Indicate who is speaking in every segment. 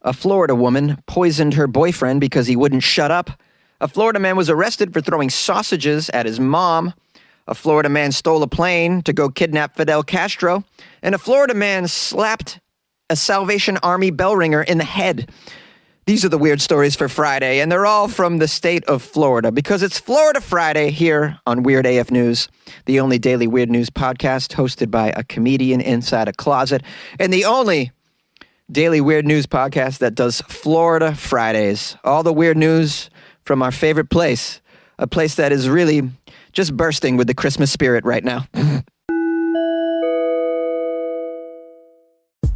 Speaker 1: A Florida woman poisoned her boyfriend because he wouldn't shut up. A Florida man was arrested for throwing sausages at his mom. A Florida man stole a plane to go kidnap Fidel Castro. And a Florida man slapped a Salvation Army bell ringer in the head. These are the weird stories for Friday, and they're all from the state of Florida, because it's Florida Friday here on Weird AF News, the only daily weird news podcast hosted by a comedian inside a closet, and the only daily weird news podcast that does Florida Fridays. All the weird news from our favorite place, a place that is really just bursting with the Christmas spirit right now.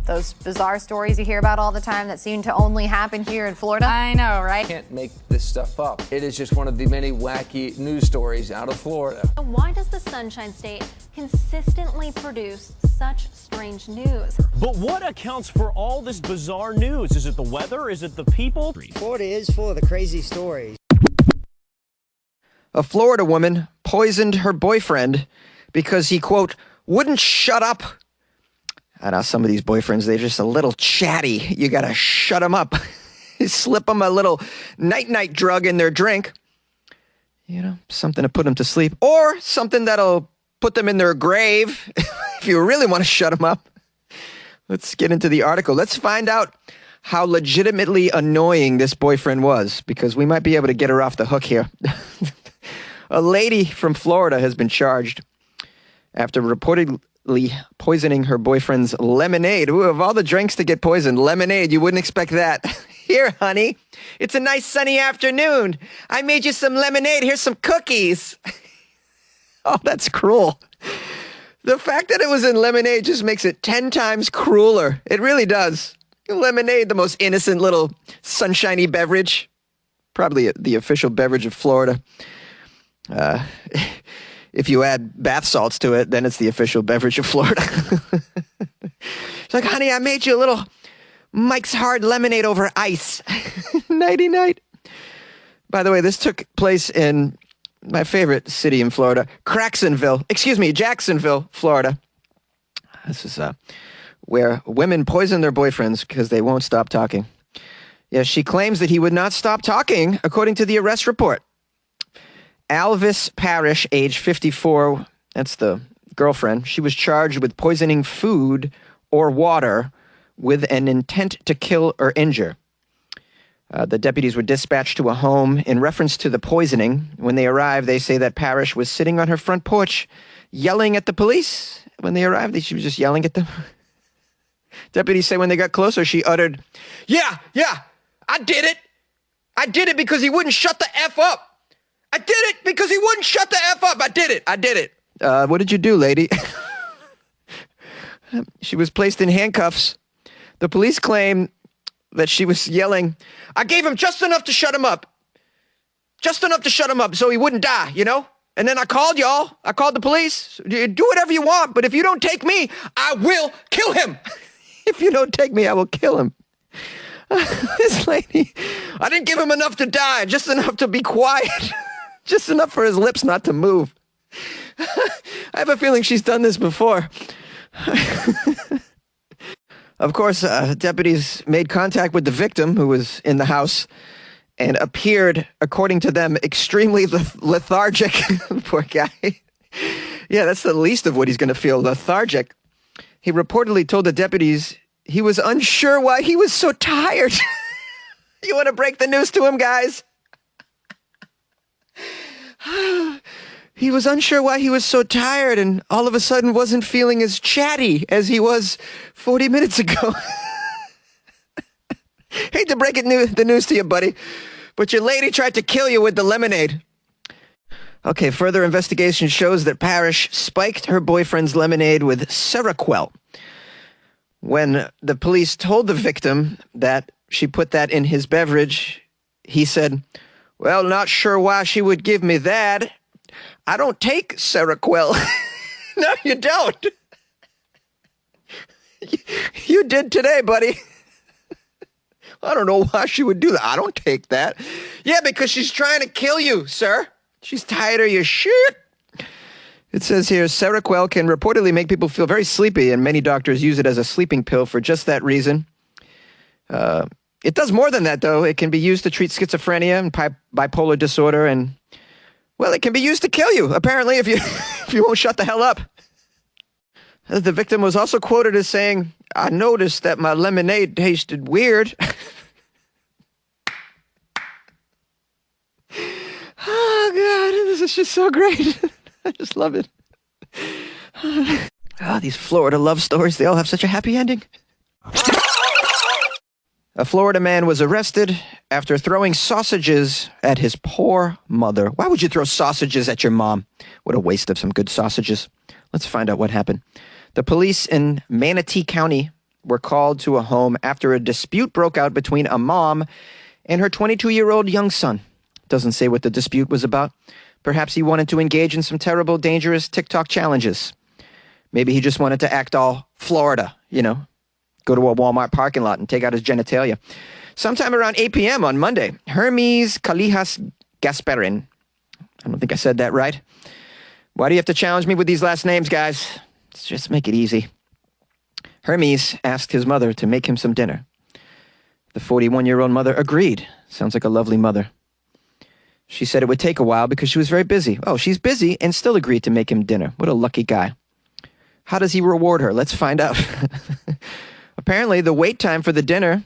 Speaker 2: Those bizarre stories you hear about all the time that seem to only happen here in Florida. I know, right?
Speaker 3: Can't make this stuff up. It is just one of the many wacky news stories out of Florida.
Speaker 4: Why does the Sunshine State consistently produce such strange news?
Speaker 5: But what accounts for all this bizarre news? Is it the weather? Is it the people?
Speaker 6: Florida is full of the crazy stories.
Speaker 1: A Florida woman poisoned her boyfriend because he, quote, wouldn't shut up. I know some of these boyfriends, they're just a little chatty. You got to shut them up. You slip them a little night-night drug in their drink. You know, something to put them to sleep. Or something that'll put them in their grave if you really want to shut them up. Let's get into the article. Let's find out how legitimately annoying this boyfriend was, because we might be able to get her off the hook here. A lady from Florida has been charged after reportedly poisoning her boyfriend's lemonade. Ooh, of all the drinks to get poisoned, lemonade, you wouldn't expect that. Here, honey, it's a nice sunny afternoon. I made you some lemonade. Here's some cookies. Oh, that's cruel. The fact that it was in lemonade just makes it 10 times crueler. It really does. Lemonade, the most innocent little sunshiny beverage. Probably the official beverage of Florida. If you add bath salts to it, then it's the official beverage of Florida. It's like, honey, I made you a little Mike's Hard lemonade over ice. Nighty-night. By the way, this took place in my favorite city in Florida, Jacksonville, Florida. This is where women poison their boyfriends because they won't stop talking. Yeah, she claims that he would not stop talking, according to the arrest report. Alvis Parrish, age 54, that's the girlfriend. She was charged with poisoning food or water with an intent to kill or injure. The deputies were dispatched to a home in reference to the poisoning. When they arrived, they say that Parrish was sitting on her front porch yelling at the police. When they arrived, she was just yelling at them. Deputies say when they got closer, she uttered, yeah, I did it. I did it because he wouldn't shut the F up. I did it because he wouldn't shut the F up. I did it. What did you do, lady? She was placed in handcuffs. The police claim that she was yelling, I gave him just enough to shut him up. Just enough to shut him up so he wouldn't die, you know? And then I called y'all. I called the police. Do whatever you want, but if you don't take me, I will kill him. If you don't take me, I will kill him. This lady, I didn't give him enough to die, just enough to be quiet. Just enough for his lips not to move. I have a feeling she's done this before. Of course, deputies made contact with the victim, who was in the house, and appeared, according to them, extremely lethargic. Poor guy. Yeah, that's the least of what he's going to feel, lethargic. He reportedly told the deputies he was unsure why he was so tired. You want to break the news to him, guys? He was unsure why he was so tired and all of a sudden wasn't feeling as chatty as he was 40 minutes ago. Hate to break the news to you, buddy, but your lady tried to kill you with the lemonade. Okay, further investigation shows that Parrish spiked her boyfriend's lemonade with Seroquel. When the police told the victim that she put that in his beverage, he said, well, not sure why she would give me that. I don't take Seroquel. No, you don't. You did today, buddy. I don't know why she would do that. I don't take that. Yeah, because she's trying to kill you, sir. She's tired of your shit. It says here, Seroquel can reportedly make people feel very sleepy, and many doctors use it as a sleeping pill for just that reason. It does more than that, though. It can be used to treat schizophrenia and bipolar disorder, and, well, it can be used to kill you, apparently, if you, if you won't shut the hell up. The victim was also quoted as saying, "I noticed that my lemonade tasted weird." Oh, God, this is just so great. I just love it. Oh, these Florida love stories, they all have such a happy ending. A Florida man was arrested after throwing sausages at his poor mother. Why would you throw sausages at your mom? What a waste of some good sausages. Let's find out what happened. The police in Manatee County were called to a home after a dispute broke out between a mom and her 22-year-old young son. Doesn't say what the dispute was about. Perhaps he wanted to engage in some terrible, dangerous TikTok challenges. Maybe he just wanted to act all Florida, you know, go to a Walmart parking lot and take out his genitalia. Sometime around 8 p.m. on Monday, Hermes Calijas Gasparin. I don't think I said that right. Why do you have to challenge me with these last names, guys? Let's just make it easy. Hermes asked his mother to make him some dinner. The 41-year-old mother agreed. Sounds like a lovely mother. She said it would take a while because she was very busy. Oh, she's busy and still agreed to make him dinner. What a lucky guy. How does he reward her? Let's find out. Apparently, the wait time for the dinner,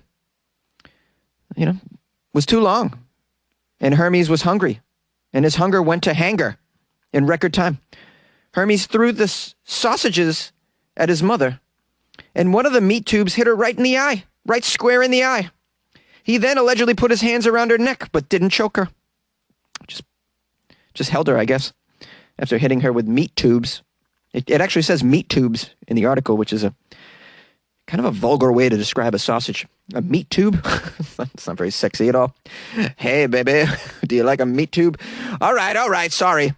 Speaker 1: was too long. And Hermes was hungry. And his hunger went to hanger in record time. Hermes threw the sausages at his mother. And one of the meat tubes hit her right in the eye. Right square in the eye. He then allegedly put his hands around her neck, but didn't choke her. Just held her, I guess, after hitting her with meat tubes. It actually says meat tubes in the article, which is a kind of a vulgar way to describe a sausage. A meat tube? It's not very sexy at all. Hey, baby, do you like a meat tube? All right, sorry.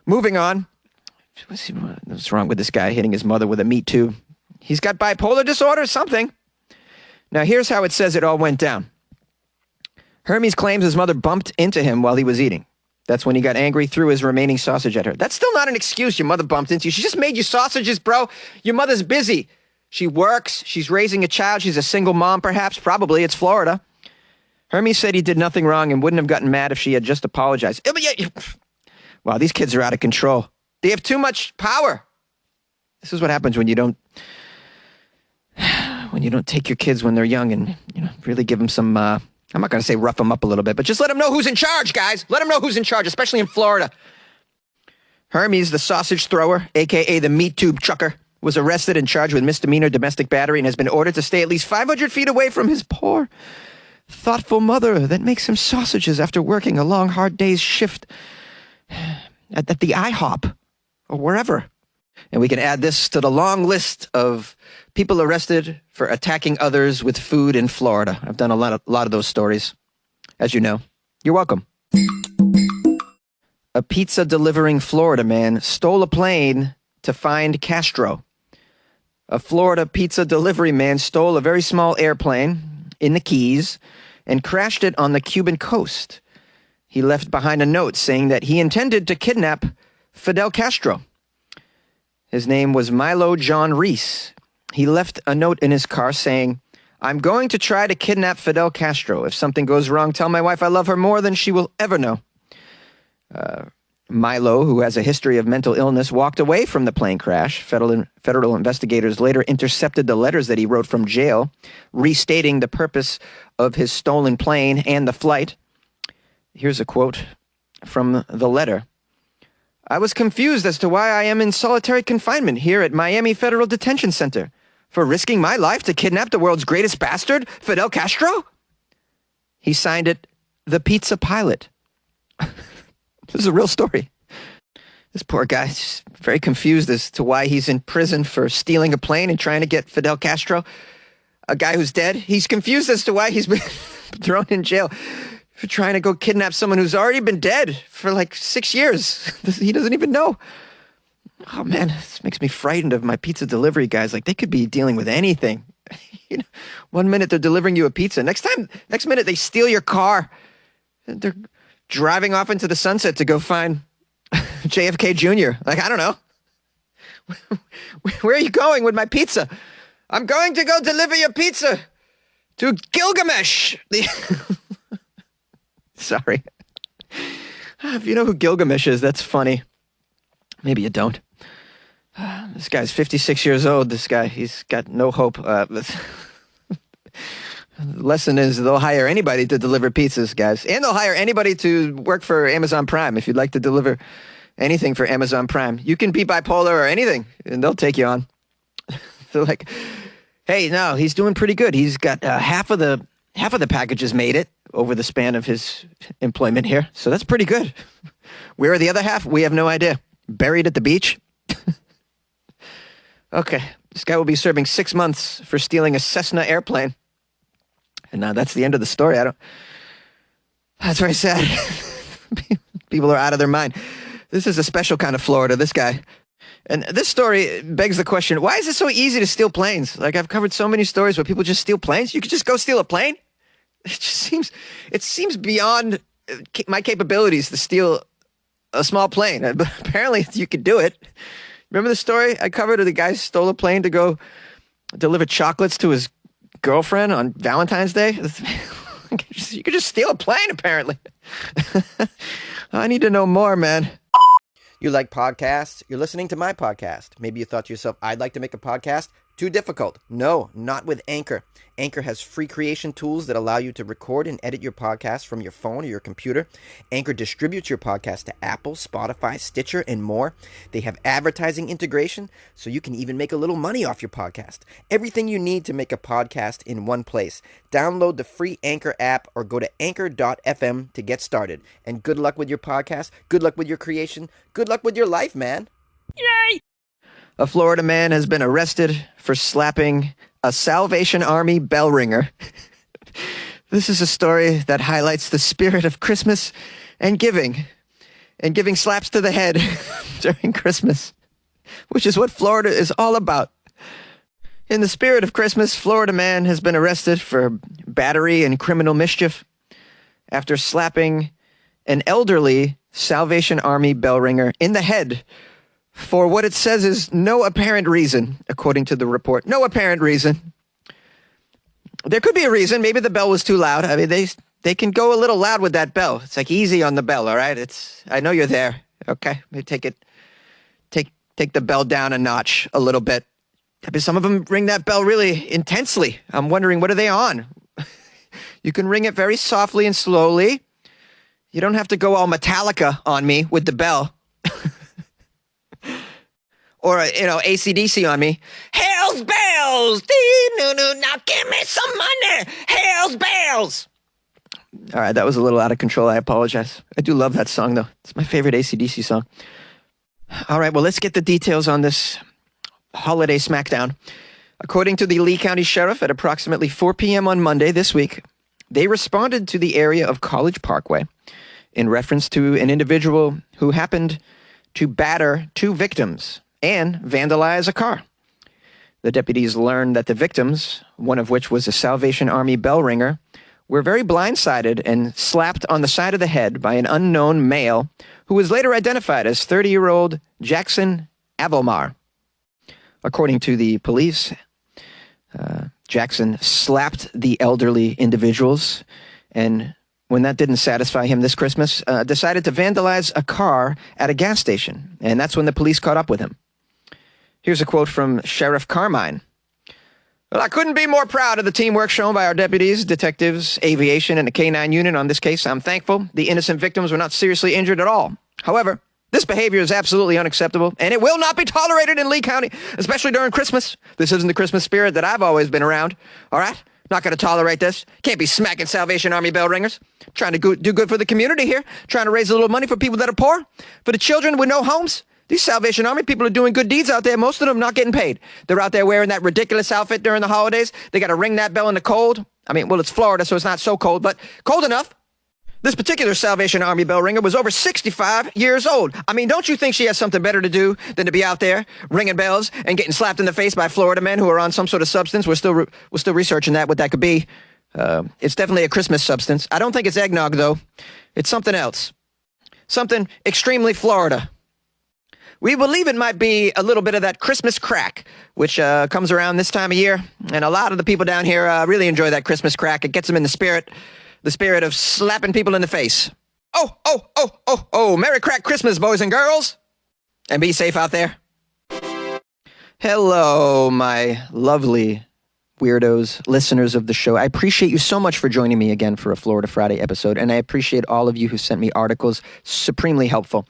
Speaker 1: Moving on. What's wrong with this guy hitting his mother with a meat tube? He's got bipolar disorder or something. Now, here's how it says it all went down. Hermes claims his mother bumped into him while he was eating. That's when he got angry, threw his remaining sausage at her. That's still not an excuse. Your mother bumped into you. She just made you sausages, bro. Your mother's busy. She works. She's raising a child. She's a single mom, perhaps. Probably. It's Florida. Hermes said he did nothing wrong and wouldn't have gotten mad if she had just apologized. Wow, these kids are out of control. They have too much power. This is what happens when you don't take your kids when they're young and really give them some. I'm not going to say rough them up a little bit, but just let them know who's in charge, guys. Let them know who's in charge, especially in Florida. Hermes, the sausage thrower, a.k.a. the meat tube chucker, was arrested and charged with misdemeanor domestic battery and has been ordered to stay at least 500 feet away from his poor, thoughtful mother that makes him sausages after working a long, hard day's shift at the IHOP or wherever. And we can add this to the long list of people arrested for attacking others with food in Florida. I've done a lot of those stories, as you know. You're welcome. A pizza delivering Florida man stole a plane to find Castro. A Florida pizza delivery man stole a very small airplane in the Keys and crashed it on the Cuban coast. He left behind a note saying that he intended to kidnap Fidel Castro. His name was Milo John Reese. He left a note in his car saying, "I'm going to try to kidnap Fidel Castro. If something goes wrong, tell my wife I love her more than she will ever know." Milo, who has a history of mental illness, walked away from the plane crash. Federal investigators later intercepted the letters that he wrote from jail, restating the purpose of his stolen plane and the flight. Here's a quote from the letter. "I was confused as to why I am in solitary confinement here at Miami Federal Detention Center. For risking my life to kidnap the world's greatest bastard, Fidel Castro?" He signed it, "The Pizza Pilot." This is a real story. This poor guy's very confused as to why he's in prison for stealing a plane and trying to get Fidel Castro, a guy who's dead. He's confused as to why he's been thrown in jail for trying to go kidnap someone who's already been dead for like 6 years. He doesn't even know. Oh man, this makes me frightened of my pizza delivery guys. Like, they could be dealing with anything. 1 minute they're delivering you a pizza. Next minute they steal your car. They're driving off into the sunset to go find JFK Jr. Like, I don't know. Where are you going with my pizza? I'm going to go deliver your pizza to Gilgamesh. Sorry. If you know who Gilgamesh is, that's funny. Maybe you don't. This guy's 56 years old. This guy, he's got no hope. The lesson is they'll hire anybody to deliver pizzas, guys. And they'll hire anybody to work for Amazon Prime. If you'd like to deliver anything for Amazon Prime, you can be bipolar or anything, and they'll take you on. They're like, hey, no, he's doing pretty good. He's got half of the packages made it over the span of his employment here. So that's pretty good. Where are the other half? We have no idea. Buried at the beach? Okay, this guy will be serving 6 months for stealing a Cessna airplane. And now that's the end of the story. That's very sad. People are out of their mind. This is a special kind of Florida, this guy. And this story begs the question, why is it so easy to steal planes? Like, I've covered so many stories where people just steal planes. You could just go steal a plane? It seems beyond my capabilities to steal a small plane. But apparently you could do it. Remember the story I covered where the guy stole a plane to go deliver chocolates to his girlfriend on Valentine's Day? You could just steal a plane, apparently. I need to know more, man.
Speaker 7: You like podcasts? You're listening to my podcast. Maybe you thought to yourself, I'd like to make a podcast. Too difficult. No, not with Anchor. Anchor has free creation tools that allow you to record and edit your podcast from your phone or your computer. Anchor distributes your podcast to Apple, Spotify, Stitcher, and more. They have advertising integration, so you can even make a little money off your podcast. Everything you need to make a podcast in one place. Download the free Anchor app or go to anchor.fm to get started. And good luck with your podcast. Good luck with your creation. Good luck with your life, man.
Speaker 5: Yay!
Speaker 1: A Florida man has been arrested for slapping a Salvation Army bell ringer. This is a story that highlights the spirit of Christmas and giving slaps to the head during Christmas, which is what Florida is all about. In the spirit of Christmas, Florida man has been arrested for battery and criminal mischief after slapping an elderly Salvation Army bell ringer in the head for what it says is no apparent reason, according to the report. No apparent reason. There could be a reason. Maybe the bell was too loud. I mean, they can go a little loud with that bell. It's like easy on the bell, all right? I know you're there. Okay, maybe take the bell down a notch a little bit. Maybe some of them ring that bell really intensely. I'm wondering, what are they on? You can ring it very softly and slowly. You don't have to go all Metallica on me with the bell. Or, AC/DC on me. Hell's bells! Now give me some money! Hell's bells! All right, that was a little out of control. I apologize. I do love that song, though. It's my favorite AC/DC song. All right, well, let's get the details on this holiday smackdown. According to the Lee County Sheriff, at approximately 4 p.m. on Monday this week, they responded to the area of College Parkway in reference to an individual who happened to batter 2 victims and vandalize a car. The deputies learned that the victims, one of which was a Salvation Army bell ringer, were very blindsided and slapped on the side of the head by an unknown male who was later identified as 30-year-old Jackson Avelmar. According to the police, Jackson slapped the elderly individuals, and when that didn't satisfy him this Christmas, decided to vandalize a car at a gas station, and that's when the police caught up with him. Here's a quote from Sheriff Carmine. Well, I couldn't be more proud of the teamwork shown by our deputies, detectives, aviation, and the K-9 unit on this case. I'm thankful the innocent victims were not seriously injured at all. However, this behavior is absolutely unacceptable, and it will not be tolerated in Lee County, especially during Christmas. This isn't the Christmas spirit that I've always been around. All right? Not going to tolerate this. Can't be smacking Salvation Army bell ringers. Trying to do good for the community here. Trying to raise a little money for people that are poor. For the children with no homes. These Salvation Army people are doing good deeds out there. Most of them not getting paid. They're out there wearing that ridiculous outfit during the holidays. They got to ring that bell in the cold. I mean, well, it's Florida, so it's not so cold, but cold enough. This particular Salvation Army bell ringer was over 65 years old. I mean, don't you think she has something better to do than to be out there ringing bells and getting slapped in the face by Florida men who are on some sort of substance? We're still researching what that could be. It's definitely a Christmas substance. I don't think it's eggnog, though. It's something else. Something extremely Florida. We believe it might be a little bit of that Christmas crack, which comes around this time of year. And a lot of the people down here really enjoy that Christmas crack. It gets them in the spirit of slapping people in the face. Oh, Merry Crack Christmas, boys and girls. And be safe out there. Hello, my lovely weirdos, listeners of the show. I appreciate you so much for joining me again for a Florida Friday episode, and I appreciate all of you who sent me articles. Supremely helpful.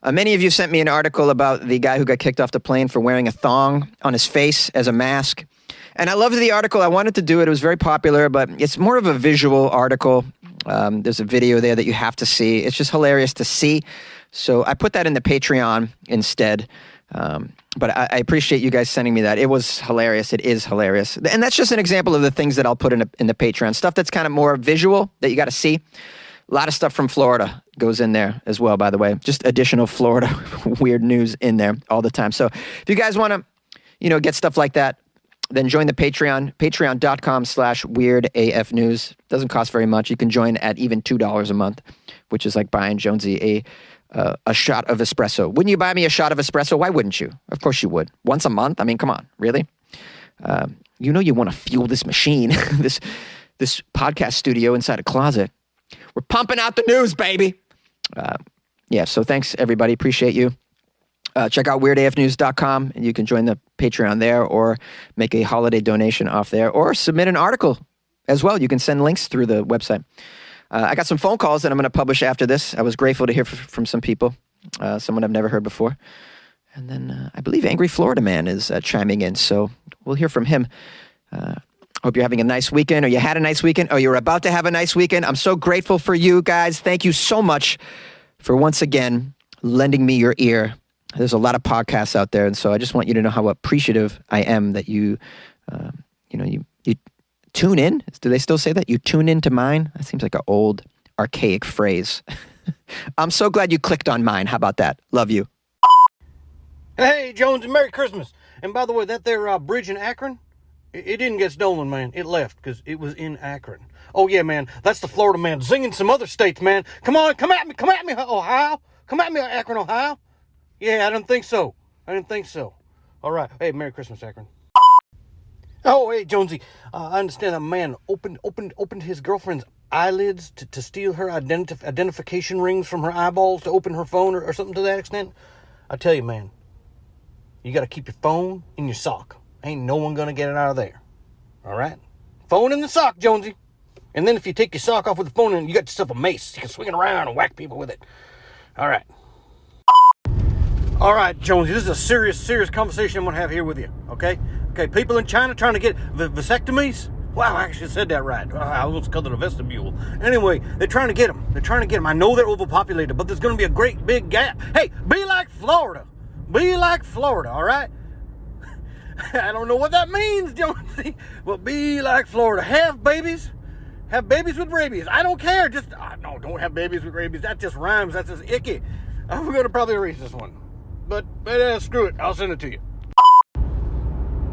Speaker 1: Many of you sent me an article about the guy who got kicked off the plane for wearing a thong on his face as a mask. And I loved the article. I wanted to do it. It was very popular, but it's more of a visual article. There's a video there that you have to see. It's just hilarious to see. So I put that in the Patreon instead. But I appreciate you guys sending me that. It was hilarious. It is hilarious. And that's just an example of the things that I'll put in the Patreon. Stuff that's kind of more visual that you got to see. A lot of stuff from Florida goes in there as well, by the way. Just additional Florida weird news in there all the time. So if you guys want to, get stuff like that, then join the Patreon, patreon.com/weirdafnews. Doesn't cost very much. You can join at even $2 a month, which is like buying Jonesy a shot of espresso. Wouldn't you buy me a shot of espresso? Why wouldn't you? Of course you would. Once a month? I mean, come on, really? You want to fuel this machine, this podcast studio inside a closet. We're pumping out the news, baby. So thanks, everybody. Appreciate you. Check out weirdafnews.com, and you can join the Patreon there or make a holiday donation off there or submit an article as well. You can send links through the website. I got some phone calls that I'm going to publish after this. I was grateful to hear from some people, someone I've never heard before. And then I believe Angry Floridaman is chiming in, so we'll hear from him. Hope you're having a nice weekend, or you had a nice weekend, or you're about to have a nice weekend. I'm so grateful for you guys. Thank you so much for once again lending me your ear. There's a lot of podcasts out there, and so I just want you to know how appreciative I am that you tune in. Do they still say that? You tune into mine? That seems like an old, archaic phrase. I'm so glad you clicked on mine. How about that? Love you.
Speaker 8: Hey, Jones, and Merry Christmas. And by the way, that there bridge in Akron, it didn't get stolen, man. It left because it was in Akron. Oh, yeah, man. That's the Florida man zinging some other states, man. Come on, come at me, Ohio. Come at me, Akron, Ohio. Yeah, I didn't think so. All right. Hey, Merry Christmas, Akron. Oh, hey, Jonesy. I understand a man opened his girlfriend's eyelids to steal her identification rings from her eyeballs to open her phone or something to that extent. I tell you, man, you got to keep your phone in your sock. Ain't no one going to get it out of there. All right? Phone in the sock, Jonesy. And then if you take your sock off with the phone in, you got yourself a mace. You can swing it around and whack people with it. All right. All right, Jonesy, this is a serious conversation I'm going to have here with you, okay? Okay, people in China trying to get vasectomies? Wow, I actually said that right. I almost called it a vestibule. Anyway, they're trying to get them. I know they're overpopulated, but there's going to be a great big gap. Hey, be like Florida. All right? I don't know what that means, Jonesy, but be like Florida. Have babies with rabies. I don't care. No, don't have babies with rabies. That just rhymes. That's just icky. I'm going to probably erase this one. But screw it. I'll send it to you.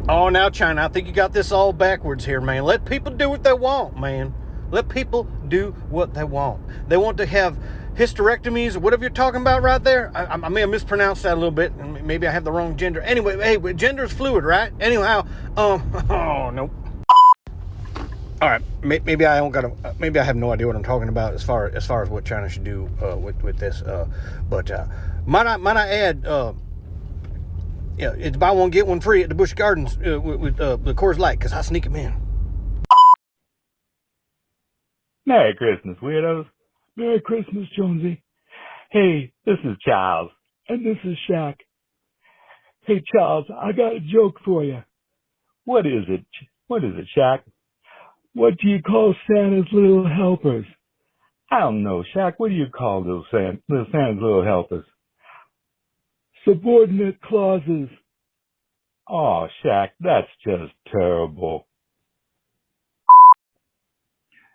Speaker 8: Oh, now, China, I think you got this all backwards here, man. Let people do what they want, man. Let people do what they want. They want to have hysterectomies or whatever you're talking about right there. I may have mispronounced that a little bit, and maybe I have the wrong gender. Anyway, hey, gender is fluid, right? Anyhow, oh, nope. All right, maybe I have no idea what I'm talking about as far as what China should do with this. But might I add, it's buy one get one free at the Busch Gardens with the Coors Light, because I sneak them in.
Speaker 9: Merry Christmas, weirdos. Merry Christmas, Jonesy. Hey, this is Charles, and this is Shaq. Hey, Charles, I got a joke for you. What is it, Shaq? What do you call Santa's little helpers? I don't know, Shaq. What do you call those Santa's little helpers? Subordinate clauses. Oh, Shaq, that's just terrible.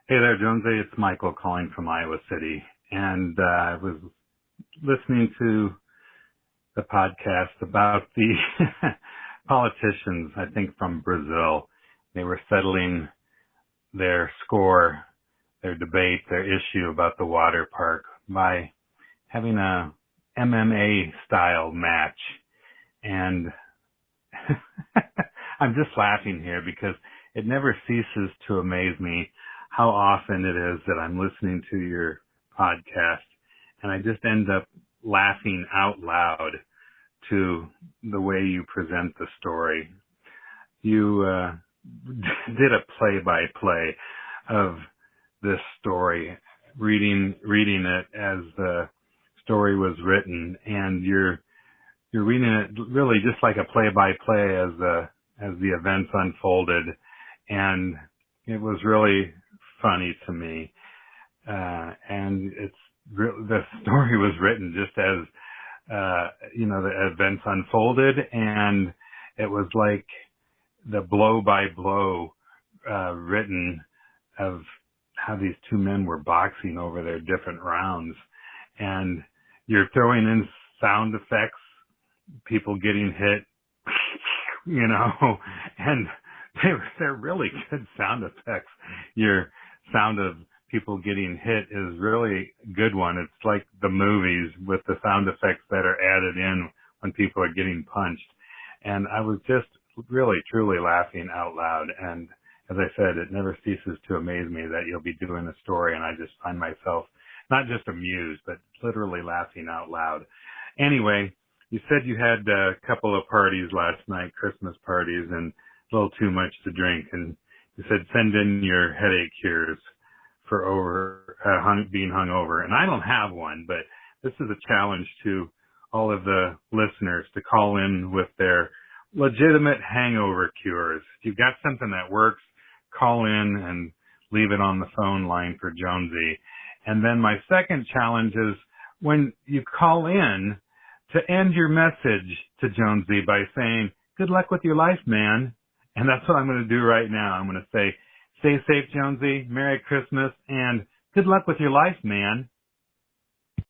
Speaker 10: Hey there, Jonesy. It's Michael calling from Iowa City. And I was listening to the podcast about the politicians, I think from Brazil. They were settling their score, their debate, their issue about the water park by having a MMA style match. And I'm just laughing here because it never ceases to amaze me how often it is that I'm listening to your podcast and I just end up laughing out loud to the way you present the story. You did a play-by-play of this story, reading it as the story was written, and you're reading it really just like a play-by-play as the events unfolded, and it was really funny to me. And the story was written just as the events unfolded, and it was like the blow by blow written of how these two men were boxing over their different rounds. And you're throwing in sound effects, people getting hit, and they're really good sound effects. Your sound of people getting hit is really a good one. It's like the movies with the sound effects that are added in when people are getting punched. And I was just really, truly laughing out loud. And as I said, it never ceases to amaze me that you'll be doing a story and I just find myself not just amused, but literally laughing out loud. Anyway, you said you had a couple of parties last night, Christmas parties, and a little too much to drink. And you said send in your headache cures for being hungover. And I don't have one, but this is a challenge to all of the listeners to call in with their legitimate hangover cures. If you've got something that works, call in and leave it on the phone line for Jonesy. And then my second challenge is when you call in to end your message to Jonesy by saying, good luck with your life, man. And that's what I'm going to do right now. I'm going to say, stay safe, Jonesy, Merry Christmas, and good luck with your life, man.